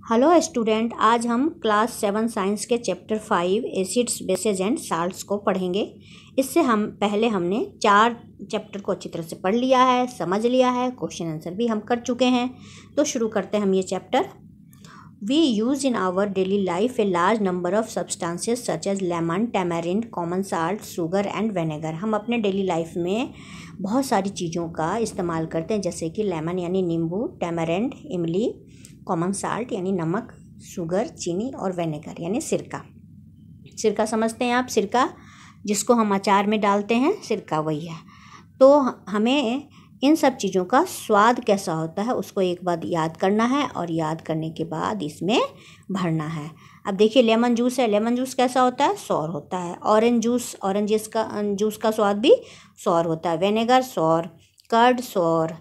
Hello student, आज हम class 7 science के chapter 5 acids bases and salts को पढ़ेंगे। इससे हमने 4 चैप्टर को अच्छी तरह से पढ़ लिया है, समझ लिया है, क्वेश्चन आंसर भी हम कर चुके हैं। तो शुरू करते हैं हम ये chapter. We use in our daily life a large number of substances such as lemon, tamarind, common salt, sugar and vinegar. हम अपने डेली लाइफ में बहुत सारी चीज़ों का इस्तेमाल करते हैं, जैसे कि लेमन यानी नींबू, टैमरिंड इमली, कॉमन साल्ट यानी नमक, शुगर चीनी और विनेगर यानी सिरका। सिरका समझते हैं आप? सिरका जिसको हम अचार में डालते हैं, सिरका वही है। तो हमें इन सब चीज़ों का स्वाद कैसा होता है उसको एक बार याद करना है, और याद करने के बाद इसमें भरना है। अब देखिए, लेमन जूस है। लेमन जूस कैसा होता है? सौर होता है। ऑरेंज जूस, जूस का स्वाद भी सौर होता है। विनेगर सौर, कर्ड सौर,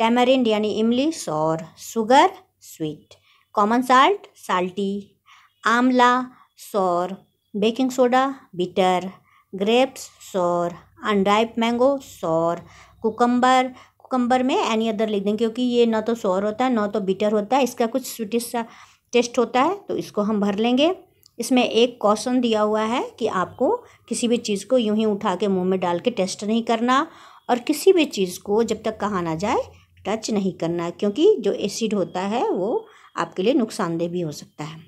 टैमरिंड यानी इमली सौर, sugar sweet, common salt salty, आंवला सौर, बेकिंग सोडा बिटर, ग्रेप्स सौर, अनराइप मैंगो सौर, कुकम्बर में एनी अदर लिख देंगे, क्योंकि ये ना तो सौर होता है ना तो बिटर होता है, इसका कुछ स्वीटिश सा टेस्ट होता है, तो इसको हम भर लेंगे। इसमें एक क्वेश्चन दिया हुआ है कि आपको किसी भी चीज़ को यूं ही उठा के मुंह में डाल के टेस्ट नहीं करना, और किसी भी चीज़ को जब तक कहा ना जाए टच नहीं करना, क्योंकि जो एसिड होता है वो आपके लिए नुकसानदेह भी हो सकता है।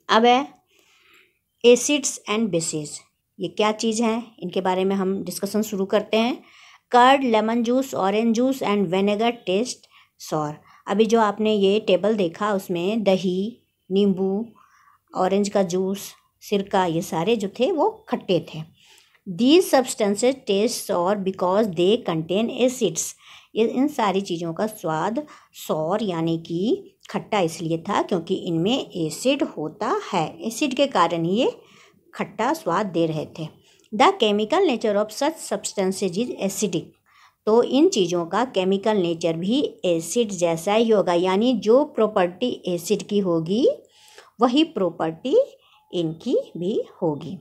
अब है एसिड्स एंड बेसेस। ये क्या चीज़ है, इनके बारे में हम डिस्कशन शुरू करते हैं। Curd, lemon juice, orange juice and vinegar taste sour. अभी जो आपने ये टेबल देखा उसमें दही, नींबू, ऑरेंज का जूस, सिरका, ये सारे जो थे वो खट्टे थे। दीज सब्सटेंसेज टेस्ट सौर बिकॉज दे कंटेन एसिड्स। ये इन सारी चीज़ों का स्वाद सौर यानी कि खट्टा इसलिए था क्योंकि इनमें एसिड होता है। एसिड के कारण ही ये खट्टा स्वाद दे रहे थे। The chemical nature of such substances is acidic. तो इन चीज़ों का केमिकल नेचर भी एसिड जैसा ही होगा, यानी जो प्रॉपर्टी एसिड की होगी वही प्रॉपर्टी इनकी भी होगी।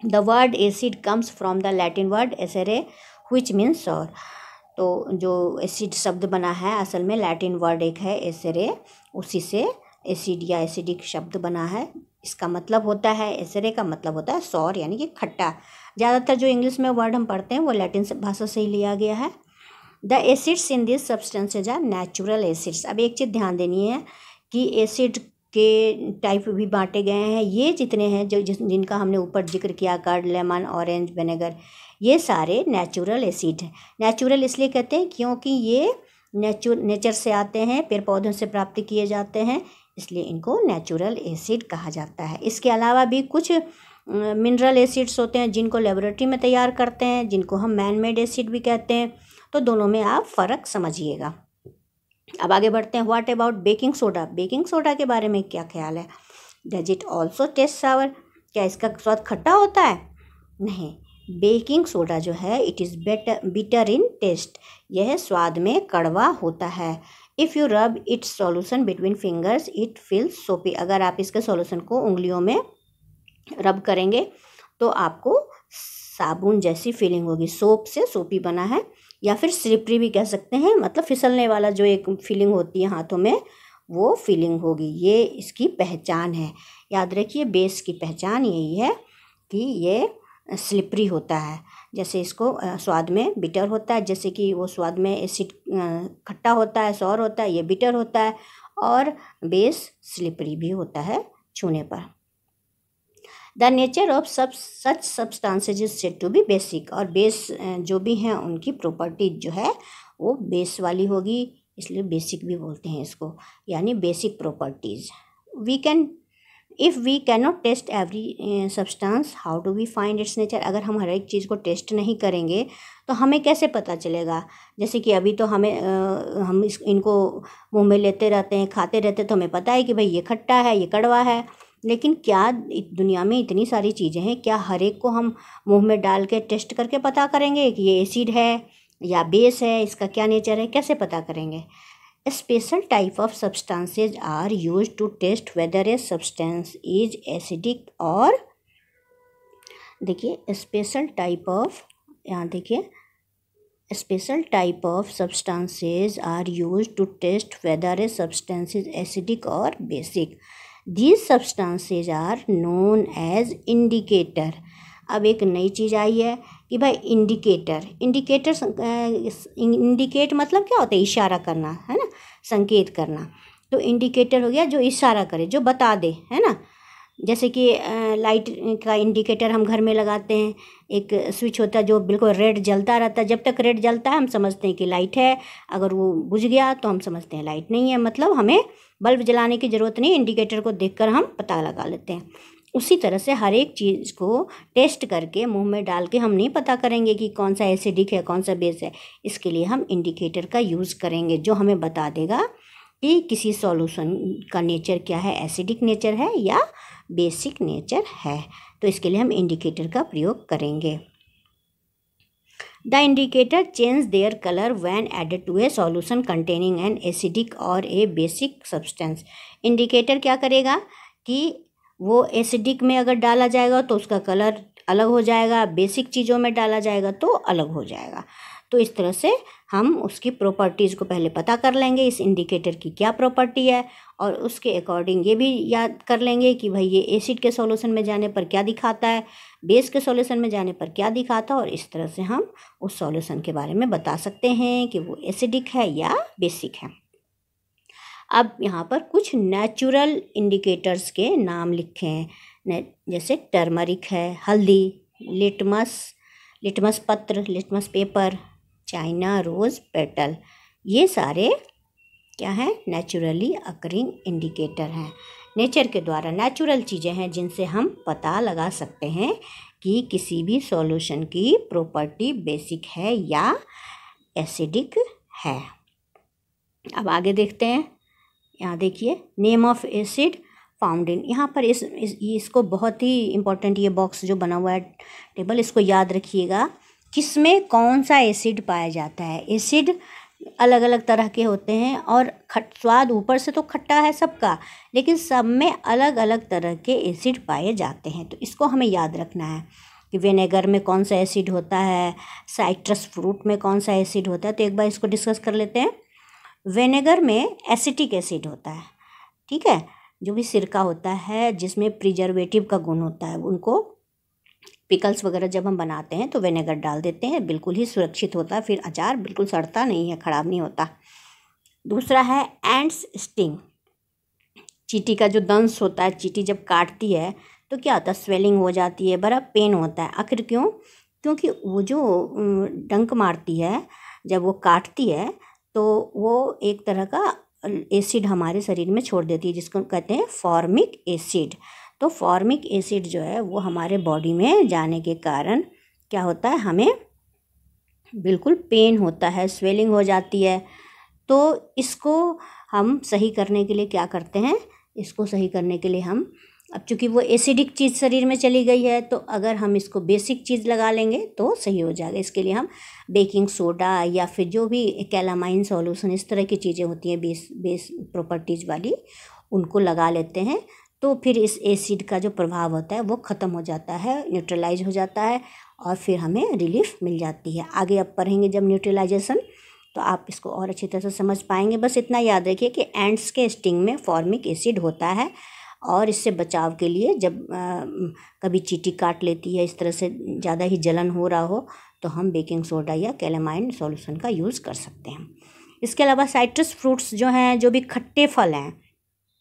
The word acid comes from the Latin word acere which means sour. तो जो एसिड शब्द बना है असल में लैटिन वर्ड एक है एसेरे, उसी से एसिड या एसिडिक शब्द बना है। इसका मतलब होता है, एसेरे का मतलब होता है सौर यानी कि खट्टा। ज़्यादातर जो इंग्लिश में वर्ड हम पढ़ते हैं वो लैटिन भाषा से ही लिया गया है। The acids in this substances are natural acids. अब एक चीज़ ध्यान देनी है कि एसिड के टाइप भी बांटे गए हैं। ये जितने हैं जिनका हमने ऊपर जिक्र किया, कर्ड, लेमन, ऑरेंज, विनेगर, ये सारे नेचुरल एसिड हैं। नेचुरल इसलिए कहते हैं क्योंकि ये नेचर से आते हैं, पेड़ पौधों से प्राप्त किए जाते हैं, इसलिए इनको नेचुरल एसिड कहा जाता है। इसके अलावा भी कुछ मिनरल एसिड्स होते हैं जिनको लेबोरेटरी में तैयार करते हैं, जिनको हम मैन मेड एसिड भी कहते हैं। तो दोनों में आप फ़र्क समझिएगा। अब आगे बढ़ते हैं। What about baking soda? Baking soda के बारे में क्या ख्याल है? डज इट ऑल्सो टेस्ट सावर? क्या इसका स्वाद खट्टा होता है? नहीं, बेकिंग सोडा जो है it is bitter in taste. यह स्वाद में कड़वा होता है। If you rub its solution between fingers it feels soapy. अगर आप इसके सॉल्यूशन को उंगलियों में रब करेंगे तो आपको साबुन जैसी फीलिंग होगी। सोप से सोपी बना है, या फिर स्लिपरी भी कह सकते हैं, मतलब फिसलने वाला जो एक फीलिंग होती है हाथों में, वो फीलिंग होगी। ये इसकी पहचान है। याद रखिए, बेस की पहचान यही है कि ये स्लिपरी होता है। जैसे इसको स्वाद में बिटर होता है, जैसे कि वो स्वाद में एसिड खट्टा होता है, सौर होता है, ये बिटर होता है, और बेस स्लिपरी भी होता है छूने पर। The nature of such substances is said to be basic. और बेस जो भी हैं उनकी प्रॉपर्टी जो है वो बेस वाली होगी, इसलिए बेसिक भी बोलते हैं इसको, यानी basic properties. If we cannot test every substance how do we find its nature? अगर हम हर एक चीज़ को टेस्ट नहीं करेंगे तो हमें कैसे पता चलेगा? जैसे कि अभी तो हम इनको मुँह में लेते रहते हैं, खाते रहते हैं, तो हमें पता है कि भाई ये खट्टा है, ये कड़वा है। लेकिन क्या दुनिया में इतनी सारी चीज़ें हैं, क्या हर एक को हम मुंह में डाल के टेस्ट करके पता करेंगे कि ये एसिड है या बेस है, इसका क्या नेचर है? कैसे पता करेंगे? Special type of substances are use to test whether a substance is acidic और, देखिए स्पेशल टाइप ऑफ, यहाँ देखिए Special type of substances are used to test whether a substance is acidic or basic. These substances are known as indicator. अब एक नई चीज़ आई है कि भाई इंडिकेटर इंडिकेट मतलब क्या होता है, इशारा करना, है ना, संकेत करना। तो इंडिकेटर हो गया जो इशारा करे, जो बता दे, है ना। जैसे कि लाइट का इंडिकेटर हम घर में लगाते हैं, एक स्विच होता है जो बिल्कुल रेड जलता रहता है, जब तक रेड जलता है हम समझते हैं कि लाइट है, अगर वो बुझ गया तो हम समझते हैं लाइट नहीं है, मतलब हमें बल्ब जलाने की ज़रूरत नहीं, इंडिकेटर को देखकर हम पता लगा लेते हैं। उसी तरह से हर एक चीज़ को टेस्ट करके मुंह में डाल के हम नहीं पता करेंगे कि कौन सा एसिडिक है कौन सा बेस है। इसके लिए हम इंडिकेटर का यूज़ करेंगे जो हमें बता देगा कि किसी सॉल्यूशन का नेचर क्या है, एसिडिक नेचर है या बेसिक नेचर है। तो इसके लिए हम इंडिकेटर का प्रयोग करेंगे। The indicator change their colour when added to a solution containing an acidic और ए बेसिक सब्सटेंस। इंडिकेटर क्या करेगा कि वो एसिडिक में अगर डाला जाएगा तो उसका कलर अलग हो जाएगा, बेसिक चीज़ों में डाला जाएगा तो अलग हो जाएगा। तो इस तरह से हम उसकी प्रॉपर्टीज़ को पहले पता कर लेंगे, इस इंडिकेटर की क्या प्रॉपर्टी है, और उसके अकॉर्डिंग ये भी याद कर लेंगे कि भाई ये एसिड के सॉल्यूशन में जाने पर क्या दिखाता है, बेस के सॉल्यूशन में जाने पर क्या दिखाता है, और इस तरह से हम उस सॉल्यूशन के बारे में बता सकते हैं कि वो एसिडिक है या बेसिक है। अब यहाँ पर कुछ नेचुरल इंडिकेटर्स के नाम लिखे हैं, जैसे टर्मरिक है, हल्दी, लिटमस पत्र, litmus paper, China rose petal, ये सारे क्या हैं, नेचुरली अकरिंग इंडिकेटर हैं। नेचर के द्वारा नेचुरल चीज़ें हैं जिनसे हम पता लगा सकते हैं कि किसी भी सॉल्यूशन की प्रॉपर्टी बेसिक है या एसिडिक है। अब आगे देखते हैं, यहाँ देखिए name of acid found in, यहाँ पर इसको बहुत ही इम्पोर्टेंट ये बॉक्स जो बना हुआ है टेबल, इसको याद रखिएगा, किसमें कौन सा एसिड पाया जाता है। एसिड अलग अलग तरह के होते हैं और स्वाद ऊपर से तो खट्टा है सबका, लेकिन सब में अलग अलग तरह के एसिड पाए जाते हैं। तो इसको हमें याद रखना है कि विनेगर में कौन सा एसिड होता है, साइट्रस फ्रूट में कौन सा एसिड होता है। तो एक बार इसको डिस्कस कर लेते हैं। विनेगर में एसिटिक एसिड होता है, ठीक है, जो भी सिरका होता है जिसमें प्रिजर्वेटिव का गुण होता है, उनको पिकल्स वगैरह जब हम बनाते हैं तो विनेगर डाल देते हैं, बिल्कुल ही सुरक्षित होता है, फिर अचार बिल्कुल सड़ता नहीं है, ख़राब नहीं होता। दूसरा है एंट्स स्टिंग, चींटी का जो दंश होता है, चींटी जब काटती है तो क्या होता है, स्वेलिंग हो जाती है, बड़ा पेन होता है। आखिर क्यों? क्योंकि वो जो डंक मारती है, जब वो काटती है तो वो एक तरह का एसिड हमारे शरीर में छोड़ देती है जिसको कहते हैं फॉर्मिक एसिड। तो फॉर्मिक एसिड जो है वो हमारे बॉडी में जाने के कारण क्या होता है, हमें बिल्कुल पेन होता है, स्वेलिंग हो जाती है। तो इसको हम सही करने के लिए क्या करते हैं, इसको सही करने के लिए हम, अब चूँकि वो एसिडिक चीज़ शरीर में चली गई है तो अगर हम इसको बेसिक चीज़ लगा लेंगे तो सही हो जाएगा। इसके लिए हम बेकिंग सोडा या फिर जो भी कैलामाइन सॉल्यूशन, इस तरह की चीज़ें होती हैं बेस प्रॉपर्टीज़ वाली, उनको लगा लेते हैं। तो फिर इस एसिड का जो प्रभाव होता है वो ख़त्म हो जाता है, न्यूट्रलाइज हो जाता है और फिर हमें रिलीफ मिल जाती है। आगे अब पढ़ेंगे जब न्यूट्रलाइजेशन, तो आप इसको और अच्छी तरह से समझ पाएंगे। बस इतना याद रखिए कि एंट्स के स्टिंग में फॉर्मिक एसिड होता है और इससे बचाव के लिए जब कभी चींटी काट लेती है, इस तरह से ज़्यादा ही जलन हो रहा हो, तो हम बेकिंग सोडा या कैलामाइन सॉल्यूशन का यूज़ कर सकते हैं। इसके अलावा साइट्रस फ्रूट्स जो हैं, जो भी खट्टे फल हैं,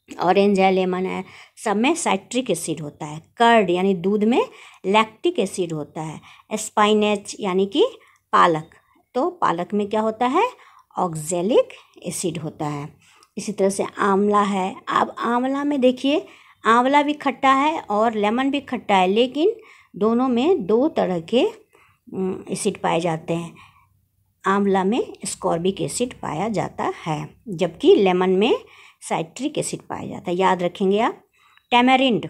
ऑरेंज है, लेमन है, सब में साइट्रिक एसिड होता है। कर्ड यानी दूध में लैक्टिक एसिड होता है। स्पाइनेच यानी कि पालक, तो पालक में क्या होता है, ऑक्जेलिक एसिड होता है। इसी तरह से आंवला है। अब आंवला में देखिए, आंवला भी खट्टा है और लेमन भी खट्टा है, लेकिन दोनों में दो तरह के एसिड पाए जाते हैं। आंवला में स्कॉर्बिक एसिड पाया जाता है जबकि लेमन में साइट्रिक एसिड पाया जाता है। याद रखेंगे आप। टैमरिंड,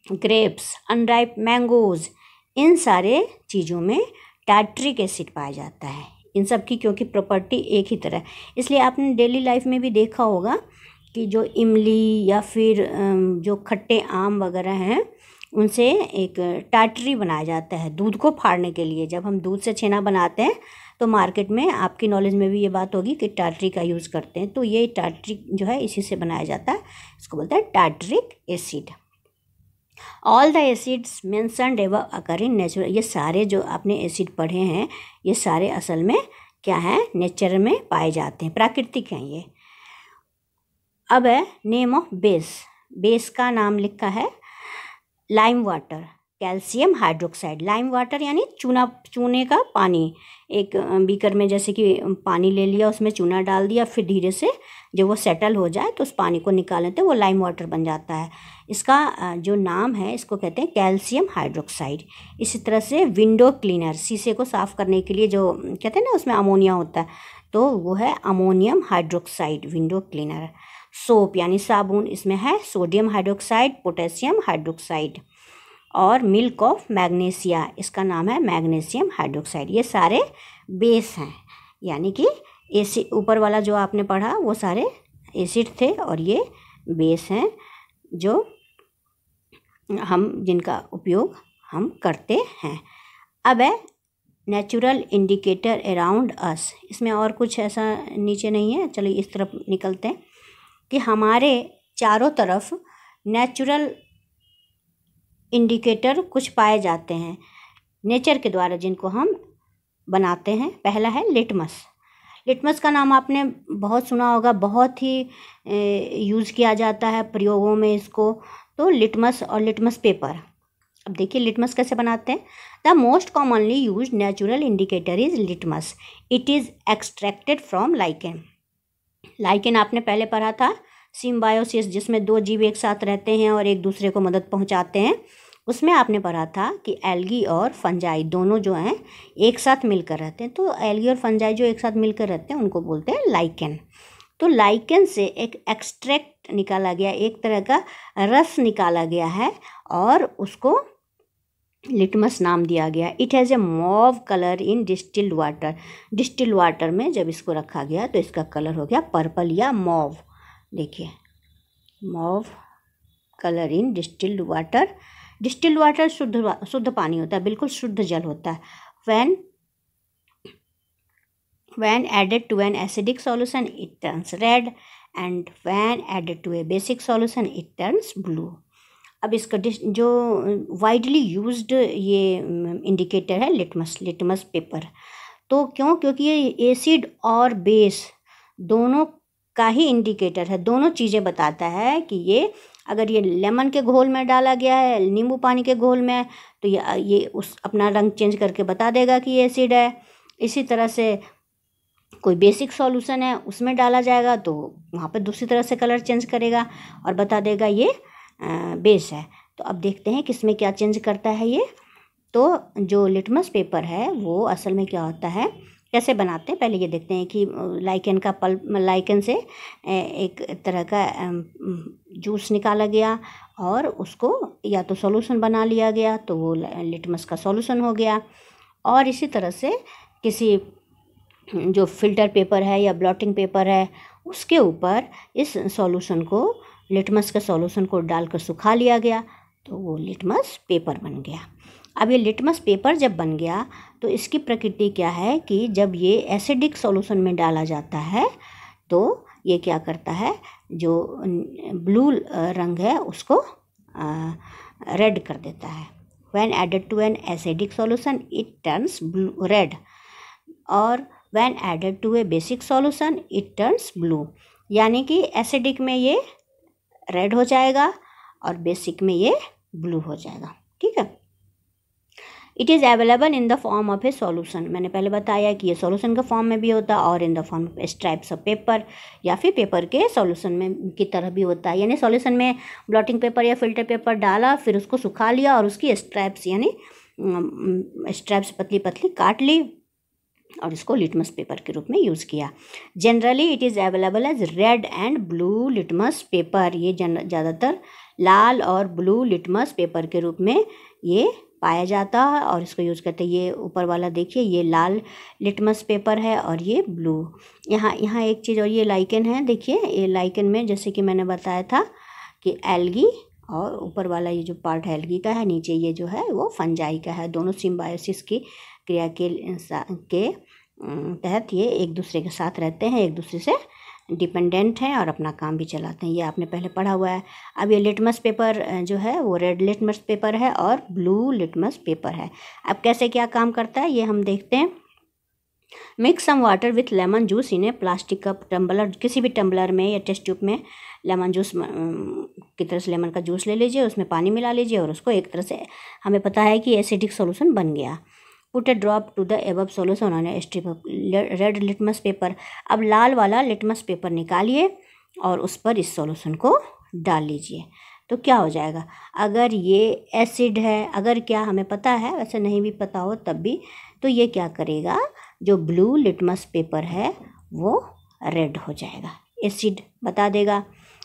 ग्रेप्स, अनराइप मैंगोज़, इन सारे चीज़ों में टार्ट्रिक एसिड पाया जाता है। इन सब की क्योंकि प्रॉपर्टी एक ही तरह, इसलिए आपने डेली लाइफ में भी देखा होगा कि जो इमली या फिर जो खट्टे आम वगैरह हैं, उनसे एक टार्टरी बनाया जाता है दूध को फाड़ने के लिए। जब हम दूध से छेना बनाते हैं तो मार्केट में आपकी नॉलेज में भी ये बात होगी कि टार्टरिक का यूज़ करते हैं। तो ये टार्टरिक जो है इसी से बनाया जाता है, इसको बोलते हैं tartaric acid. All the acids mentioned above occur in natural, ये सारे जो आपने एसिड पढ़े हैं ये सारे असल में क्या हैं, नेचर में पाए जाते हैं, प्राकृतिक हैं ये। अब है नेम ऑफ बेस, बेस का नाम लिखा है lime water, calcium hydroxide. Lime water यानी चूने का पानी, एक बीकर में जैसे कि पानी ले लिया, उसमें चूना डाल दिया, फिर धीरे से जब वो सेटल हो जाए तो उस पानी को निकाल लेते हैं, वो लाइम वाटर बन जाता है। इसका जो नाम है इसको कहते हैं कैल्शियम हाइड्रोक्साइड। इसी तरह से विंडो क्लीनर, शीशे को साफ़ करने के लिए जो कहते हैं ना उसमें अमोनिया होता है, तो वो है ammonium hydroxide, window cleaner. Soap यानी साबुन, इसमें है सोडियम हाइड्रोक्साइड, पोटेशियम हाइड्रोक्साइड। और मिल्क ऑफ मैग्नीशिया, इसका नाम है मैग्नीशियम हाइड्रोक्साइड। ये सारे बेस हैं, यानी कि एसिड, ऊपर वाला जो आपने पढ़ा वो सारे एसिड थे और ये बेस हैं जो हम जिनका उपयोग हम करते हैं। अब है नेचुरल इंडिकेटर अराउंड अस, इसमें और कुछ ऐसा नीचे नहीं है, चलिए इस तरफ निकलते हैं कि हमारे चारों तरफ नेचुरल इंडिकेटर कुछ पाए जाते हैं नेचर के द्वारा, जिनको हम बनाते हैं। पहला है लिटमस। लिटमस का नाम आपने बहुत सुना होगा, बहुत ही यूज़ किया जाता है प्रयोगों में इसको, तो लिटमस और लिटमस पेपर। अब देखिए लिटमस कैसे बनाते हैं। The most commonly use natural indicator is litmus, it is extracted from lichen. Lichen आपने पहले पढ़ा था, सिम्बायोसिस, जिसमें दो जीव एक साथ रहते हैं और एक दूसरे को मदद पहुंचाते हैं। उसमें आपने पढ़ा था कि एल्गी और फंजाई दोनों जो हैं एक साथ मिलकर रहते हैं, तो एल्गी और फंजाई जो एक साथ मिलकर रहते हैं उनको बोलते हैं लाइकेन। तो लाइकेन से एक एक्सट्रैक्ट निकाला गया, एक तरह का रस निकाला गया है और उसको लिटमस नाम दिया गया। It has a mauve colour in distilled water, distilled water में जब इसको रखा गया तो इसका कलर हो गया पर्पल या मॉव। देखिए मॉव कलर इन डिस्टिल्ड वाटर। डिस्टिल्ड वाटर शुद्ध पानी होता है, बिल्कुल शुद्ध जल होता है। when added to an acidic solution it turns red and when added to a basic solution it turns blue। अब इसका जो वाइडली यूज्ड ये इंडिकेटर है लिटमस पेपर। तो क्योंकि ये एसिड और बेस दोनों का ही इंडिकेटर है, दोनों चीज़ें बताता है कि ये अगर ये लेमन के घोल में डाला गया है, नींबू पानी के घोल में, तो ये उस अपना रंग चेंज करके बता देगा कि ये एसिड है। इसी तरह से कोई बेसिक सॉल्यूशन है उसमें डाला जाएगा तो वहाँ पर दूसरी तरह से कलर चेंज करेगा और बता देगा ये बेस है। तो अब देखते हैं किसमें क्या चेंज करता है ये। तो जो लिटमस पेपर है वो असल में क्या होता है, कैसे बनाते हैं, पहले ये देखते हैं कि लाइकेन का पल्प, लाइकेन से एक तरह का जूस निकाला गया और उसको या तो सॉल्यूशन बना लिया गया, तो वो लिटमस का सॉल्यूशन हो गया। और इसी तरह से किसी जो फिल्टर पेपर है या ब्लॉटिंग पेपर है उसके ऊपर इस सॉल्यूशन को, लिटमस के सॉल्यूशन को डालकर सुखा लिया गया, तो वो लिटमस पेपर बन गया। अब ये लिटमस पेपर जब बन गया तो इसकी प्रकृति क्या है कि जब ये एसिडिक सॉल्यूशन में डाला जाता है तो ये क्या करता है, जो ब्लू रंग है उसको रेड कर देता है। When added to an acidic solution it turns blue red, और when added to a basic solution it turns blue, यानी कि एसिडिक में ये रेड हो जाएगा और बेसिक में ये ब्लू हो जाएगा। ठीक है। It is available in the form of A solution, मैंने पहले बताया कि ये सॉल्यूशन के फॉर्म में भी होता है और in the form of stripes of paper, या फिर पेपर के सॉल्यूशन में की तरह भी होता है। यानी सॉल्यूशन में ब्लॉटिंग पेपर या फिल्टर पेपर डाला, फिर उसको सुखा लिया और उसकी स्ट्राइप्स यानी स्ट्राइप्स पतली पतली काट ली और इसको लिटमस पेपर के रूप में यूज़ किया। Generally it is available as red and blue litmus paper, ये ज़्यादातर लाल और ब्लू लिटमस पेपर के रूप में ये पाया जाता है और इसको यूज़ करते हैं। ये ऊपर वाला देखिए, ये लाल लिटमस पेपर है और ये ब्लू। यहाँ एक चीज़ और, ये लाइकेन है, देखिए ये लाइकेन में जैसे कि मैंने बताया था कि एल्गी, और ऊपर वाला ये जो पार्ट है एल्गी का है, नीचे ये जो है वो फंजाई का है। दोनों सिम्बायोसिस की क्रिया के तहत ये एक दूसरे के साथ रहते हैं, एक दूसरे से डिपेंडेंट हैं और अपना काम भी चलाते हैं। ये आपने पहले पढ़ा हुआ है। अब ये लिटमस पेपर जो है वो रेड लिटमस पेपर है और ब्लू लिटमस पेपर है। अब कैसे क्या काम करता है ये हम देखते हैं। Mix some water with lemon juice in a plastic cup tumbler, किसी भी टम्बलर में या टेस्ट ट्यूब में लेमन जूस की तरह से लेमन का जूस ले लीजिए, उसमें पानी मिला लीजिए और उसको एक तरह से, हमें पता है कि एसिडिक सॉल्यूशन बन गया। Put a drop to the above solution on a strip of red litmus paper. अब लाल वाला लिटमस पेपर निकालिए और उस पर इस सॉल्यूशन को डाल लीजिए। तो क्या हो जाएगा, अगर ये एसिड है, अगर क्या हमें पता है, वैसे नहीं भी पता हो तब भी, तो ये क्या करेगा, जो ब्लू लिटमस पेपर है वो रेड हो जाएगा, एसिड बता देगा।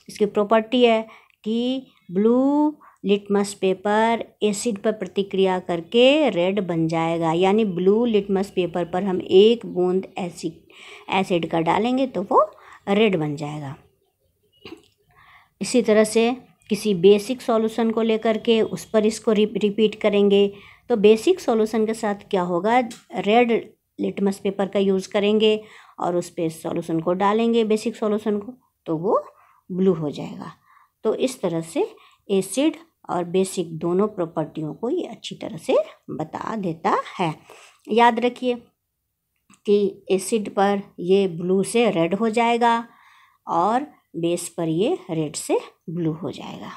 इसकी प्रॉपर्टी है कि ब्लू लिटमस पेपर एसिड पर प्रतिक्रिया करके रेड बन जाएगा, यानी ब्लू लिटमस पेपर पर हम एक बूंद एसिड का डालेंगे तो वो रेड बन जाएगा। इसी तरह से किसी बेसिक सॉल्यूशन को लेकर के उस पर इसको रिपीट करेंगे, तो बेसिक सॉल्यूशन के साथ क्या होगा, रेड लिटमस पेपर का यूज़ करेंगे और उस पर सॉल्यूशन को डालेंगे बेसिक सॉल्यूशन को, तो वो ब्लू हो जाएगा। तो इस तरह से एसिड और बेसिक दोनों प्रॉपर्टियों को ये अच्छी तरह से बता देता है। याद रखिए कि एसिड पर ये ब्लू से रेड हो जाएगा और बेस पर ये रेड से ब्लू हो जाएगा।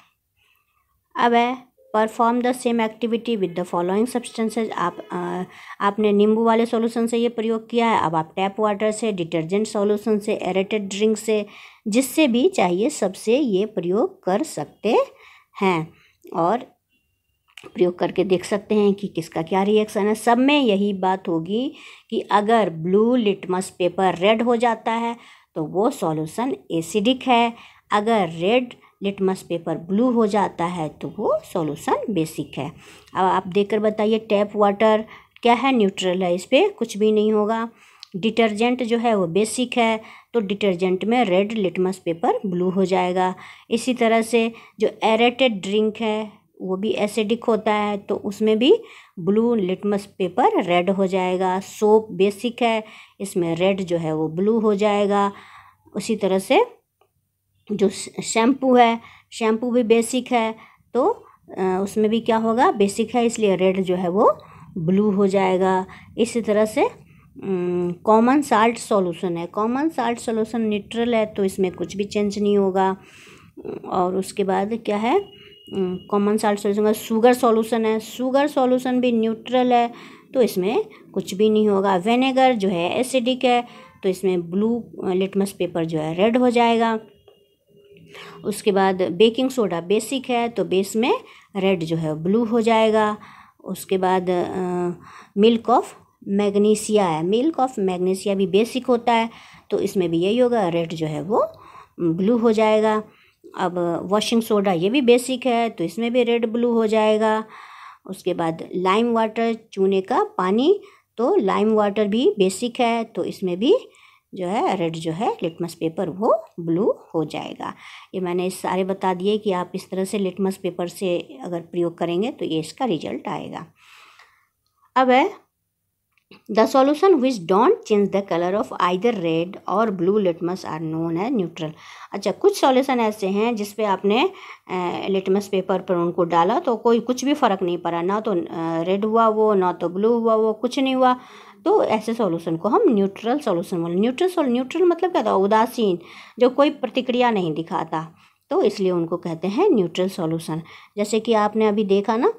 अब है perform the same activity with the following substances. आपने नींबू वाले सॉल्यूशन से ये प्रयोग किया है, अब आप टैप वाटर से, डिटर्जेंट सॉल्यूशन से, एरेटेड ड्रिंक से, जिससे भी चाहिए सबसे ये प्रयोग कर सकते हैं और प्रयोग करके देख सकते हैं कि किसका क्या रिएक्शन है। सब में यही बात होगी कि अगर ब्लू लिटमस पेपर रेड हो जाता है तो वो सॉल्यूशन एसिडिक है, अगर रेड लिटमस पेपर ब्लू हो जाता है तो वो सॉल्यूशन बेसिक है। अब आप देखकर बताइए, टैप वाटर क्या है, न्यूट्रल है, इस पर कुछ भी नहीं होगा। डिटर्जेंट जो है वो बेसिक है, तो डिटर्जेंट में रेड लिटमस पेपर ब्लू हो जाएगा। इसी तरह से जो एरेटेड ड्रिंक है वो भी एसिडिक होता है, तो उसमें भी ब्लू लिटमस पेपर रेड हो जाएगा। सोप बेसिक है, इसमें रेड जो है वो ब्लू हो जाएगा। उसी तरह से जो शैम्पू है, शैम्पू भी बेसिक है, तो उसमें भी क्या होगा, बेसिक है, इसलिए रेड जो है वो ब्लू हो जाएगा। इसी तरह से कॉमन साल्ट सॉल्यूशन है, कॉमन साल्ट सॉल्यूशन न्यूट्रल है, तो इसमें कुछ भी चेंज नहीं होगा। और उसके बाद क्या है, कॉमन साल्ट सॉल्यूशन का शुगर सॉल्यूशन है, शुगर सॉल्यूशन भी न्यूट्रल है, तो इसमें कुछ भी नहीं होगा। विनेगर जो है एसिडिक है, तो इसमें ब्लू लिटमस पेपर जो है रेड हो जाएगा। उसके बाद बेकिंग सोडा बेसिक है, तो बेस में रेड जो है ब्लू हो जाएगा। उसके बाद मिल्क ऑफ मैग्नीशिया है, मिल्क ऑफ मैग्नीशिया भी बेसिक होता है, तो इसमें भी यही होगा, रेड जो है वो ब्लू हो जाएगा। अब वॉशिंग सोडा ये भी बेसिक है, तो इसमें भी रेड ब्लू हो जाएगा। उसके बाद लाइम वाटर, चूने का पानी, तो लाइम वाटर भी बेसिक है, तो इसमें भी जो है रेड जो है लिटमस पेपर वो ब्लू हो जाएगा। ये मैंने इस सारे बता दिए कि आप इस तरह से लिटमस पेपर से अगर प्रयोग करेंगे तो ये इसका रिजल्ट आएगा। अब है the solution which don't change the colour of either red और ब्लू लिटमस आर नोन है न्यूट्रल। अच्छा, कुछ सॉल्यूशन ऐसे हैं जिस पे आपने लिटमस पेपर पर उनको डाला तो कोई कुछ भी फ़र्क नहीं पड़ा, ना तो रेड हुआ वो, ना तो ब्लू हुआ वो, कुछ नहीं हुआ, तो ऐसे सॉल्यूशन को हम न्यूट्रल सॉल्यूशन बोले। न्यूट्रल मतलब क्या था, उदासीन, जो कोई प्रतिक्रिया नहीं दिखाता, तो इसलिए उनको कहते हैं न्यूट्रल सॉल्यूशन। जैसे कि आपने अभी देखा ना,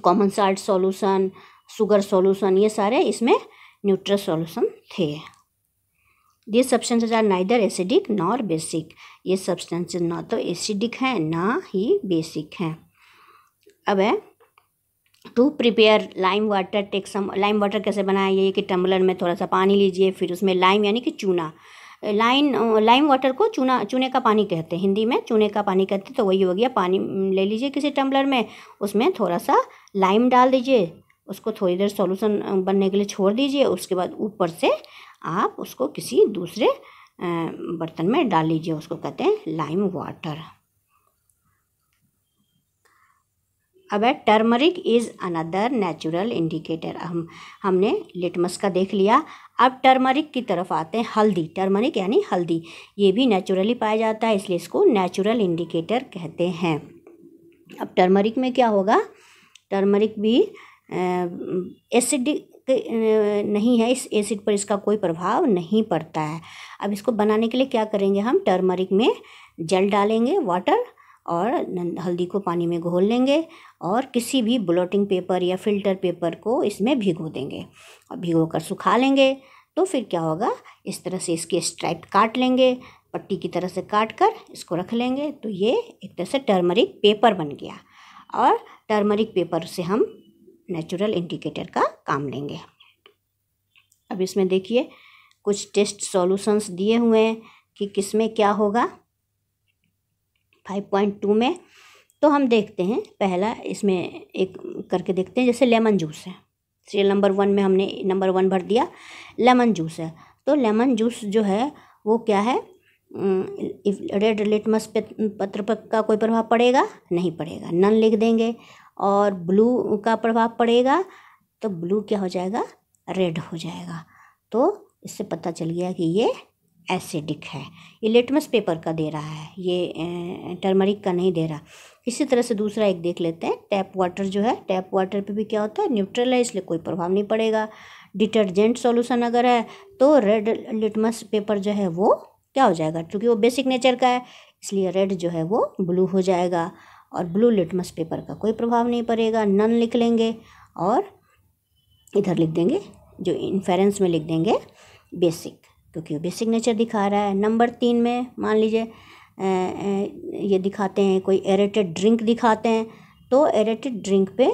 common salt solution, sugar solution, ये सारे इसमें न्यूट्रल सॉल्यूशन थे। ये substances are neither acidic nor basic, ये सब्सटेंसेज ना तो एसिडिक हैं ना ही बेसिक हैं। अब है to prepare lime water, take some, lime water कैसे बनाया, ये कि टम्बलर में थोड़ा सा पानी लीजिए, फिर उसमें लाइम यानी कि चूना, लाइम वाटर को चूने का पानी कहते हैं, हिंदी में चूने का पानी कहते हैं, तो वही हो गया। पानी ले लीजिए किसी टम्बलर में, उसमें थोड़ा सा लाइम डाल दीजिए, उसको थोड़ी देर सॉल्यूशन बनने के लिए छोड़ दीजिए। उसके बाद ऊपर से आप उसको किसी दूसरे बर्तन में डाल लीजिए, उसको कहते हैं लाइम वाटर। अब है turmeric is another natural indicator. हमने लिटमस का देख लिया, अब टर्मरिक की तरफ आते हैं, हल्दी। टर्मरिक यानी हल्दी, ये भी नेचुरली पाया जाता है, इसलिए इसको नेचुरल इंडिकेटर कहते हैं। अब टर्मरिक में क्या होगा, टर्मरिक भी एसिडिक नहीं है, इस एसिड पर इसका कोई प्रभाव नहीं पड़ता है। अब इसको बनाने के लिए क्या करेंगे, हम टर्मरिक में जल डालेंगे, वाटर, और हल्दी को पानी में घोल लेंगे और किसी भी ब्लोटिंग पेपर या फिल्टर पेपर को इसमें भिगो देंगे और भिगो कर सुखा लेंगे। तो फिर क्या होगा, इस तरह से इसके स्ट्राइप काट लेंगे, पट्टी की तरह से काट कर इसको रख लेंगे। तो ये एक तरह से टर्मरिक पेपर बन गया और टर्मरिक पेपर से हम नेचुरल इंडिकेटर का काम लेंगे। अब इसमें देखिए कुछ टेस्ट सॉल्यूशंस दिए हुए हैं कि किसमें क्या होगा 5.2 में। तो हम देखते हैं, पहला इसमें एक करके देखते हैं, जैसे लेमन जूस है, सीरियल नंबर 1 में हमने नंबर 1 भर दिया, लेमन जूस है। तो लेमन जूस जो है वो क्या है, रेड लिटमस पत्र पर का कोई प्रभाव पड़ेगा, नहीं पड़ेगा, नन लिख देंगे। और ब्लू का प्रभाव पड़ेगा, तो ब्लू क्या हो जाएगा, रेड हो जाएगा। तो इससे पता चल गया कि ये एसिडिक है। ये लिटमस पेपर का दे रहा है, ये टर्मरिक का नहीं दे रहा। इसी तरह से दूसरा एक देख लेते हैं, टैप वाटर जो है, टैप वाटर पे भी क्या होता है, न्यूट्रल है, इसलिए कोई प्रभाव नहीं पड़ेगा। डिटर्जेंट सॉल्यूशन अगर है तो रेड लिटमस पेपर जो है वो क्या हो जाएगा, क्योंकि वो बेसिक नेचर का है, इसलिए रेड जो है वो ब्लू हो जाएगा और ब्लू लिटमस पेपर का कोई प्रभाव नहीं पड़ेगा। नन लिख लेंगे और इधर लिख देंगे, जो इन्फेरेंस में लिख देंगे बेसिक, क्योंकि वो बेसिक नेचर दिखा रहा है। नंबर 3 में मान लीजिए ये दिखाते हैं, कोई एरेटेड ड्रिंक दिखाते हैं, तो एरेटेड ड्रिंक पे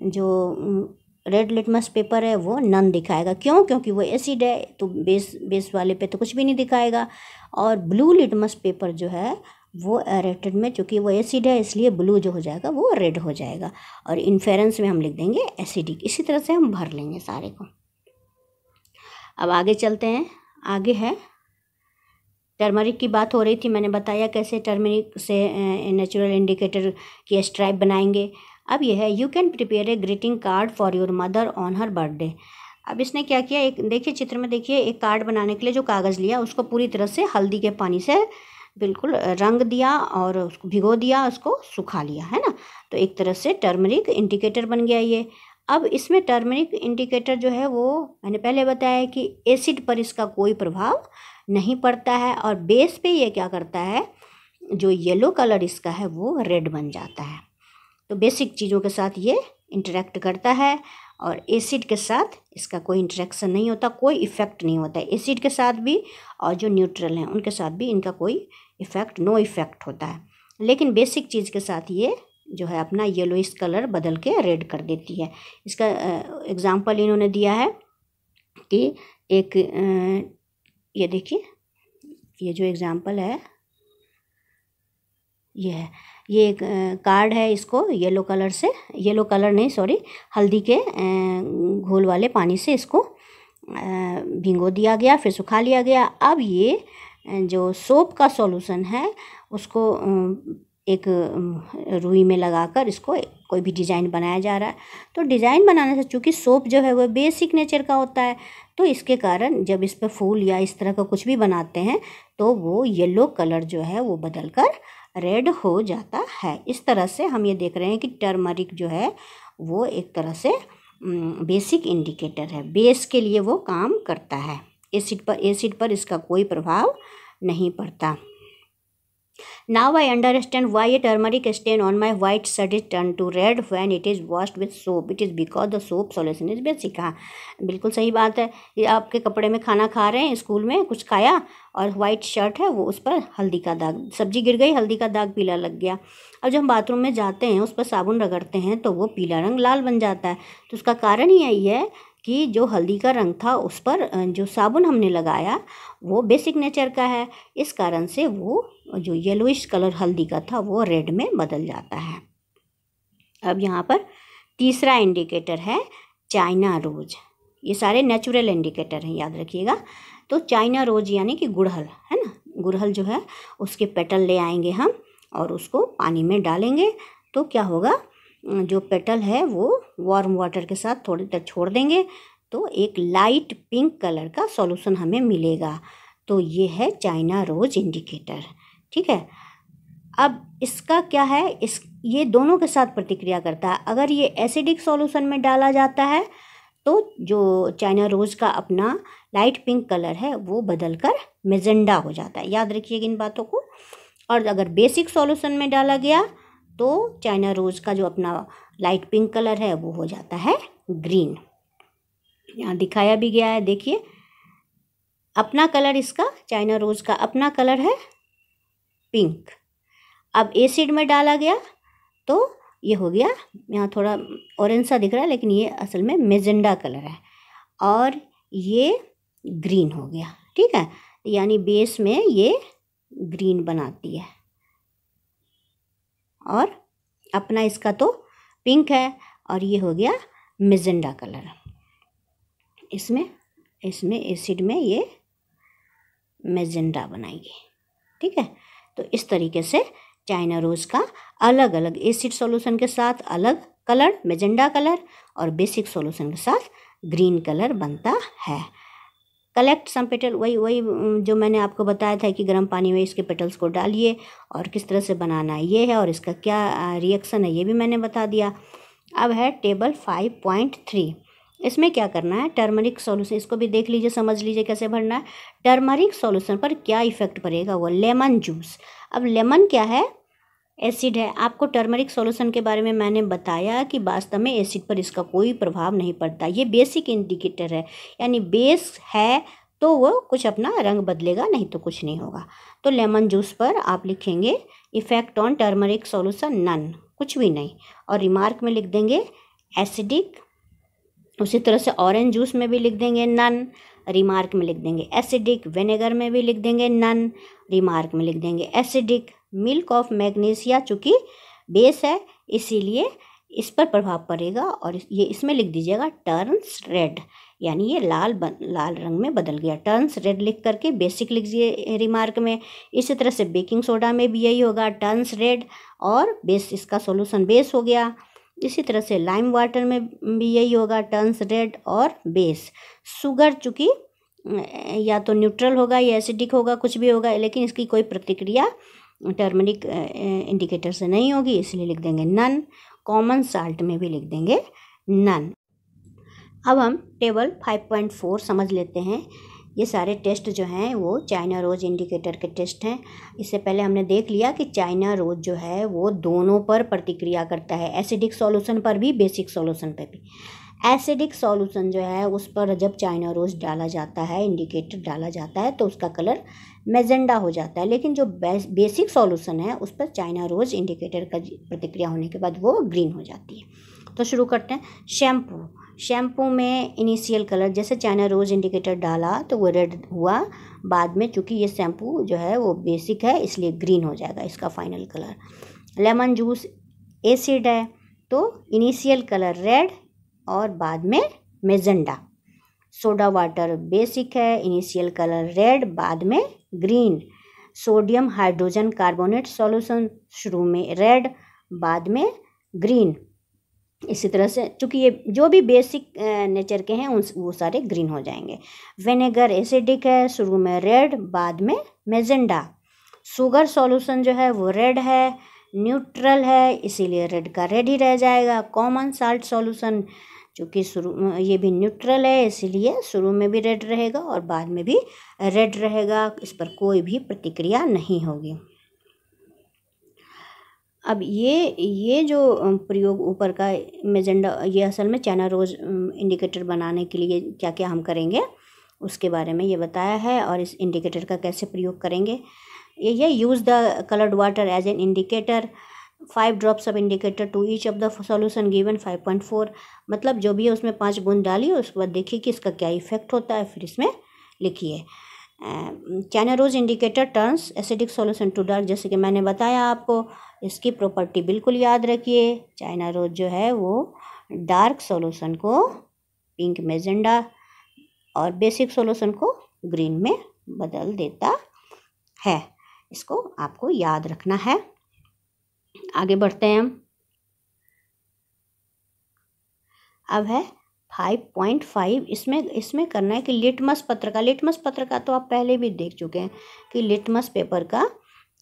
जो रेड लिटमस पेपर है वो नन दिखाएगा। क्यों, क्योंकि वो एसिड है, तो बेस वाले पे तो कुछ भी नहीं दिखाएगा। और ब्लू लिटमस पेपर जो है वो एरेटेड में, चूँकि वो एसिड है, इसलिए ब्लू जो हो जाएगा वो रेड हो जाएगा। और इन्फेरेंस में हम लिख देंगे एसिडिक। इसी तरह से हम भर लेंगे सारे को। अब आगे चलते हैं, आगे है टर्मरिक की बात हो रही थी, मैंने बताया कैसे टर्मरिक से नेचुरल इंडिकेटर की स्ट्राइप बनाएंगे। अब ये है, you can prepare a greeting card for your mother on her birthday. अब इसने क्या किया, एक देखिए चित्र में देखिए, एक कार्ड बनाने के लिए जो कागज़ लिया उसको पूरी तरह से हल्दी के पानी से बिल्कुल रंग दिया और उसको भिगो दिया, उसको सुखा लिया, है ना। तो एक तरह से टर्मरिक इंडिकेटर बन गया ये। अब इसमें टर्मरिक इंडिकेटर जो है वो मैंने पहले बताया कि एसिड पर इसका कोई प्रभाव नहीं पड़ता है और बेस पे ये क्या करता है, जो येलो कलर इसका है वो रेड बन जाता है। तो बेसिक चीज़ों के साथ ये इंटरेक्ट करता है और एसिड के साथ इसका कोई इंटरेक्शन नहीं होता, कोई इफ़ेक्ट नहीं होता है एसिड के साथ भी, और जो न्यूट्रल हैं उनके साथ भी इनका कोई इफ़ेक्ट, नो इफ़ेक्ट होता है। लेकिन बेसिक चीज़ के साथ ये जो है अपना येलोइश कलर बदल के रेड कर देती है। इसका एग्ज़ाम्पल इन्होंने दिया है कि एक ये देखिए, ये जो एग्ज़ाम्पल है ये है, ये एक कार्ड है, इसको येलो कलर से, येलो कलर नहीं सॉरी, हल्दी के घोल वाले पानी से इसको भिगो दिया गया, फिर सुखा लिया गया। अब ये जो सोप का सॉल्यूशन है उसको एक रुई में लगाकर इसको कोई भी डिज़ाइन बनाया जा रहा है। तो डिज़ाइन बनाने से चूँकि सोप जो है वो बेसिक नेचर का होता है, तो इसके कारण जब इस पर फूल या इस तरह का कुछ भी बनाते हैं तो वो येलो कलर जो है वो बदल कर रेड हो जाता है। इस तरह से हम ये देख रहे हैं कि टर्मरिक जो है वो एक तरह से बेसिक इंडिकेटर है, बेस के लिए वो काम करता है। एसिड पर इसका कोई प्रभाव नहीं पड़ता। Now I understand why a turmeric stain on my white shirt is turned to red when it is washed with soap. It is because the soap solution is basic। हाँ, बिल्कुल सही बात है। ये आपके कपड़े में खाना खा रहे हैं, स्कूल में कुछ खाया और वाइट शर्ट है, वो उस पर हल्दी का दाग, सब्जी गिर गई, हल्दी का दाग पीला लग गया। अब जब हम बाथरूम में जाते हैं उस पर साबुन रगड़ते हैं तो वो पीला रंग लाल बन जाता है। तो उसका कारण ही यही है कि जो हल्दी का रंग था उस पर जो साबुन हमने लगाया वो बेसिक नेचर का है, इस कारण से वो जो येलोइश कलर हल्दी का था वो रेड में बदल जाता है। अब यहाँ पर तीसरा इंडिकेटर है चाइना रोज। ये सारे नेचुरल इंडिकेटर हैं, याद रखिएगा। तो चाइना रोज यानी कि गुड़हल है ना, गुड़हल जो है उसके पेटल ले आएंगे हम और उसको पानी में डालेंगे। तो क्या होगा, जो पेटल है वो वार्म वाटर के साथ थोड़ी देर छोड़ देंगे तो एक लाइट पिंक कलर का सॉल्यूशन हमें मिलेगा। तो ये है चाइना रोज इंडिकेटर। ठीक है, अब इसका क्या है, ये दोनों के साथ प्रतिक्रिया करता है। अगर ये एसिडिक सॉल्यूशन में डाला जाता है तो जो चाइना रोज का अपना लाइट पिंक कलर है वो बदलकर मेजेंडा हो जाता है। याद रखिएगा इन बातों को। और अगर बेसिक सॉल्यूशन में डाला गया तो चाइना रोज का जो अपना लाइट पिंक कलर है वो हो जाता है ग्रीन। यहाँ दिखाया भी गया है, देखिए अपना कलर, इसका चाइना रोज का अपना कलर है पिंक। अब एसिड में डाला गया तो ये हो गया, यहाँ थोड़ा ऑरेंज सा दिख रहा है लेकिन ये असल में मेजेंडा कलर है और ये ग्रीन हो गया। ठीक है, यानी बेस में ये ग्रीन बनाती है और अपना इसका तो पिंक है और ये हो गया मेजेंडा कलर। इसमें एसिड में ये मेजेंडा बनाएगी। ठीक है, तो इस तरीके से चाइना रोज का अलग अलग एसिड सॉल्यूशन के साथ अलग कलर मेजेंडा कलर और बेसिक सॉल्यूशन के साथ ग्रीन कलर बनता है। कलेक्ट सम पेटल, वही जो मैंने आपको बताया था कि गर्म पानी में इसके पेटल्स को डालिए और किस तरह से बनाना है ये है और इसका क्या रिएक्शन है ये भी मैंने बता दिया। अब है टेबल 5.3। इसमें क्या करना है, टर्मरिक सॉल्यूशन, इसको भी देख लीजिए, समझ लीजिए कैसे भरना है। टर्मरिक सॉल्यूशन पर क्या इफेक्ट पड़ेगा, वो लेमन जूस। अब लेमन क्या है, एसिड है। आपको टर्मरिक सॉल्यूशन के बारे में मैंने बताया कि वास्तव में एसिड पर इसका कोई प्रभाव नहीं पड़ता। ये बेसिक इंडिकेटर है, यानी बेस है तो वो कुछ अपना रंग बदलेगा, नहीं तो कुछ नहीं होगा। तो लेमन जूस पर आप लिखेंगे effect on turmeric solution none, कुछ भी नहीं, और रिमार्क में लिख देंगे एसिडिक। उसी तरह से ऑरेंज जूस में भी लिख देंगे नन, रिमार्क में लिख देंगे एसिडिक। विनेगर में भी लिख देंगे नन, रिमार्क में लिख देंगे एसिडिक। मिल्क ऑफ मैग्नीशिया चूँकि बेस है इसीलिए इस पर प्रभाव पड़ेगा और ये इसमें लिख दीजिएगा टर्न्स रेड, यानी ये लाल रंग में बदल गया। टर्न्स रेड लिख करके बेसिक लिख दिए रिमार्क में। इसी तरह से बेकिंग सोडा में भी यही होगा, टर्न्स रेड और बेस, इसका सॉल्यूशन बेस हो गया। इसी तरह से लाइम वाटर में भी यही होगा, टर्न्स रेड और बेस। शुगर चूँकि या तो न्यूट्रल होगा या एसिडिक होगा, कुछ भी होगा, लेकिन इसकी कोई प्रतिक्रिया टर्मरिक इंडिकेटर से नहीं होगी, इसलिए लिख देंगे नन। कॉमन साल्ट में भी लिख देंगे नन। अब हम टेबल 5.4 समझ लेते हैं। ये सारे टेस्ट जो हैं वो चाइना रोज इंडिकेटर के टेस्ट हैं। इससे पहले हमने देख लिया कि चाइना रोज जो है वो दोनों पर प्रतिक्रिया करता है, एसिडिक सॉल्यूशन पर भी बेसिक सॉल्यूशन पर भी। एसिडिक सॉल्यूशन जो है उस पर जब चाइना रोज डाला जाता है, इंडिकेटर डाला जाता है, तो उसका कलर मेजेंडा हो जाता है। लेकिन जो बेसिक सॉल्यूशन है उस पर चाइना रोज इंडिकेटर का प्रतिक्रिया होने के बाद वो ग्रीन हो जाती है। तो शुरू करते हैं। शैम्पू में इनिशियल कलर, जैसे चाइना रोज इंडिकेटर डाला तो वो रेड हुआ, बाद में चूँकि ये शैम्पू जो है वो बेसिक है इसलिए ग्रीन हो जाएगा इसका final colour. Lemon juice acid है तो इनिशियल कलर रेड और बाद में मेजेंडा। सोडा वाटर बेसिक है, इनिशियल कलर रेड बाद में green. Sodium hydrogen carbonate solution शुरू में रेड बाद में ग्रीन। इसी तरह से चूँकि ये जो भी बेसिक नेचर के हैं वो सारे ग्रीन हो जाएंगे। विनेगर एसिडिक है, शुरू में रेड बाद में मेजेंडा। शुगर सॉल्यूशन जो है वो रेड है, न्यूट्रल है इसीलिए रेड का रेड ही रह जाएगा। कॉमन साल्ट सॉल्यूशन चूँकि शुरू ये भी न्यूट्रल है इसीलिए शुरू में भी रेड रहेगा और बाद में भी रेड रहेगा, इस पर कोई भी प्रतिक्रिया नहीं होगी। अब ये जो प्रयोग ऊपर का मेजेंडा, ये असल में चाइना रोज इंडिकेटर बनाने के लिए क्या क्या हम करेंगे उसके बारे में ये बताया है और इस इंडिकेटर का कैसे प्रयोग करेंगे। ये use the coloured water as an indicator, 5 drops of indicator to each of the solution given 5.4। मतलब जो भी है उसमें 5 बूंद डालिए, उसके बाद देखिए कि इसका क्या इफेक्ट होता है, फिर इसमें लिखिए। China rose indicator turns acidic solution to dark, जैसे कि मैंने बताया आपको, इसकी प्रॉपर्टी बिल्कुल याद रखिए। चाइना रोज जो है वो डार्क सॉल्यूशन को पिंक मेजेंडा और बेसिक सॉल्यूशन को ग्रीन में बदल देता है। इसको आपको याद रखना है। आगे बढ़ते हैं हम। अब है 5.5 इसमें करना है कि लिटमस पत्र का तो आप पहले भी देख चुके हैं कि लिटमस पेपर का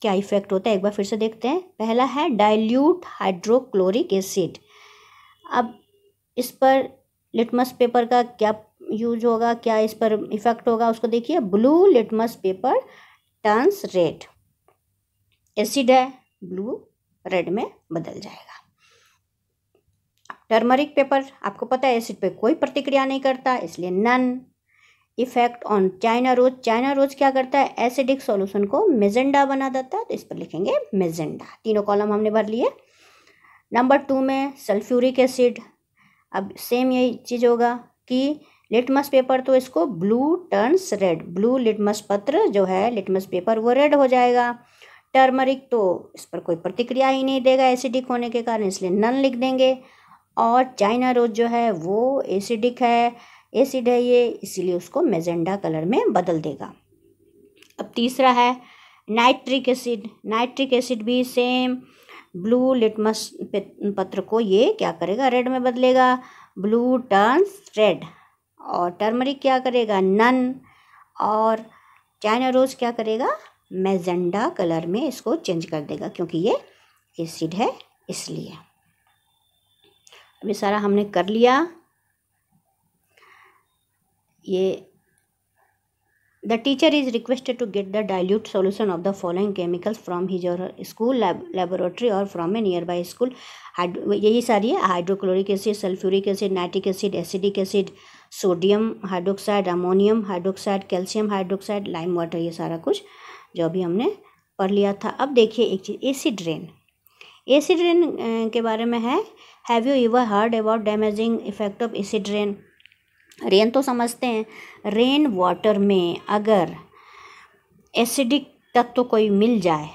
क्या इफेक्ट होता है। एक बार फिर से देखते हैं। पहला है डाइल्यूट हाइड्रोक्लोरिक एसिड। अब इस पर लिटमस पेपर का क्या यूज होगा, क्या इस पर इफेक्ट होगा, उसको देखिए। Blue litmus paper turns red, acid है, ब्लू रेड में बदल जाएगा। टर्मरिक पेपर आपको पता है एसिड पे कोई प्रतिक्रिया नहीं करता, इसलिए none. Effect on China rose क्या करता है, एसिडिक सॉल्यूशन को मेजेंडा बना देता है, तो इस पर लिखेंगे मेजेंडा। तीनों कॉलम हमने भर लिए। नंबर 2 में सल्फ्यूरिक एसिड। अब सेम यही चीज़ होगा कि लिटमस पेपर तो इसको blue turns red, blue litmus पत्र जो है लिटमस पेपर वो रेड हो जाएगा। टर्मरिक तो इस पर कोई प्रतिक्रिया ही नहीं देगा एसिडिक होने के कारण, इसलिए नन लिख देंगे। और चाइना रोज जो है वो एसिडिक है, एसिड है ये, इसीलिए उसको मेजेंडा कलर में बदल देगा। अब तीसरा है नाइट्रिक एसिड। नाइट्रिक एसिड भी सेम ब्लू लिटमस पत्र को ये क्या करेगा, रेड में बदलेगा, ब्लू टर्न्स रेड। और टर्मरिक क्या करेगा, नन। और चाइना रोज क्या करेगा, मेजेंडा कलर में इसको चेंज कर देगा, क्योंकि ये एसिड है इसलिए। अभी सारा हमने कर लिया। ये the teacher is requested to get the dilute solution of the following chemicals from his और स्कूल लेबोरेटरी और from a nearby school. यही सारी है, hydrochloric acid, sulphuric acid, nitric acid, acidic acid, sodium hydroxide, ammonium hydroxide, calcium hydroxide, lime water, ये सारा कुछ जो अभी हमने पढ़ लिया था। अब देखिए एक चीज़, एसिड रेन। एसिड रेन के बारे में है, have you ever heard about damaging effect of acid rain. Rain तो समझते हैं, रेन वाटर में अगर एसिडिक तत्व कोई मिल जाए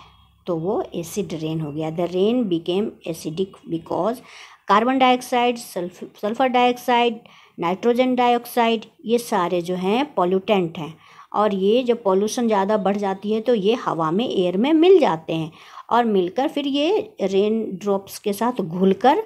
तो वो एसिड रेन हो गया। The rain became acidic because carbon dioxide, sulphur dioxide, nitrogen dioxide, ये सारे जो हैं पॉल्यूटेंट हैं, और ये जब पॉल्यूशन ज़्यादा बढ़ जाती है तो ये हवा में, एयर में मिल जाते हैं, और मिलकर फिर ये रेन ड्रॉप्स के साथ घुलकर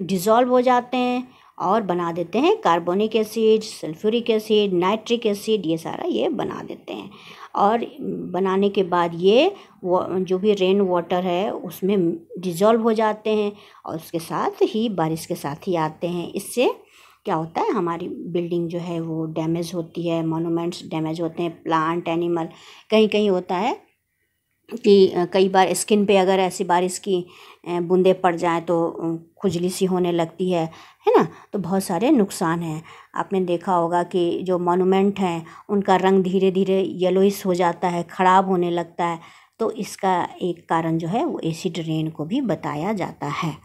डिज़ोल्व हो जाते हैं और बना देते हैं carbonic acid, sulphuric acid, nitric acid, ये सारा ये बना देते हैं। और बनाने के बाद ये जो भी रेन वाटर है उसमें डिज़ोल्व हो जाते हैं और उसके साथ ही बारिश के साथ ही आते हैं। इससे क्या होता है, हमारी बिल्डिंग जो है वो डैमेज होती है, मोनूमेंट्स डैमेज होते हैं, प्लांट, एनिमल। कहीं कहीं होता है कि कई बार स्किन पे अगर ऐसी बारिश की बूंदें पड़ जाएं तो खुजली सी होने लगती है ना, तो बहुत सारे नुकसान हैं। आपने देखा होगा कि जो मॉन्यूमेंट हैं उनका रंग धीरे धीरे येलोइश हो जाता है, ख़राब होने लगता है, तो इसका एक कारण जो है वो एसिड रेन को भी बताया जाता है।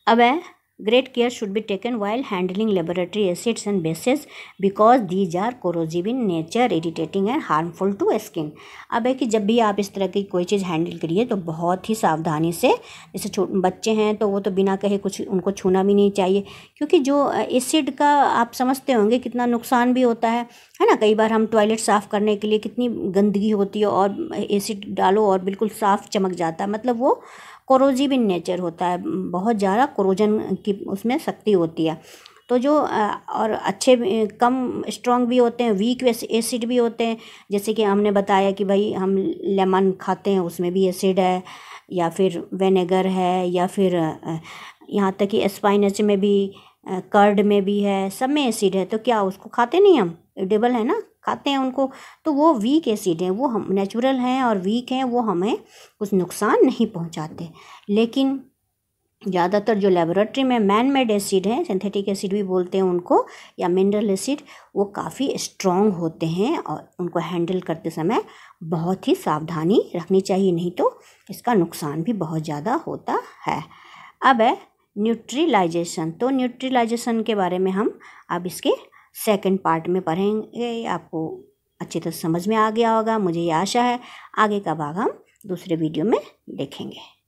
अब है great care should be taken while handling laboratory acids and bases because these are corrosive in nature, irritating and harmful to skin। अब है कि जब भी आप इस तरह की कोई चीज़ हैंडल करिए तो बहुत ही सावधानी से, जैसे बच्चे हैं तो वो तो बिना कहे कुछ उनको छूना भी नहीं चाहिए, क्योंकि जो एसिड का आप समझते होंगे कितना नुकसान भी होता है ना। कई बार हम टॉयलेट साफ़ करने के लिए कितनी गंदगी होती है और एसिड डालो और बिल्कुल साफ़ चमक जाता है, मतलब वो कोरोजिव इन नेचर होता है, बहुत ज़्यादा कोरोजन की उसमें शक्ति होती है। तो जो और अच्छे कम स्ट्रॉन्ग भी होते हैं, वीक एसिड भी होते हैं, जैसे कि हमने बताया कि भाई हम लेमन खाते हैं उसमें भी एसिड है, या फिर विनेगर है, या फिर यहाँ तक कि स्पाइनच में भी, कर्ड में भी है, सब में एसिड है, तो क्या उसको खाते नहीं हम, एडिबल है ना, खाते हैं उनको, तो वो वीक एसिड हैं, वो हम नेचुरल हैं और वीक हैं, वो हमें कुछ नुकसान नहीं पहुंचाते। लेकिन ज़्यादातर जो लेबोरेटरी में मैन मेड एसिड हैं, सिंथेटिक एसिड भी बोलते हैं उनको, या मिनरल एसिड, वो काफ़ी स्ट्रॉन्ग होते हैं और उनको हैंडल करते समय बहुत ही सावधानी रखनी चाहिए, नहीं तो इसका नुकसान भी बहुत ज़्यादा होता है। अब है न्यूट्रलाइजेशन। तो न्यूट्रलाइजेशन के बारे में हम अब इसके सेकंड पार्ट में पढ़ेंगे। आपको अच्छी तरह समझ में आ गया होगा, मुझे ये आशा है। आगे का भाग हम दूसरे वीडियो में देखेंगे।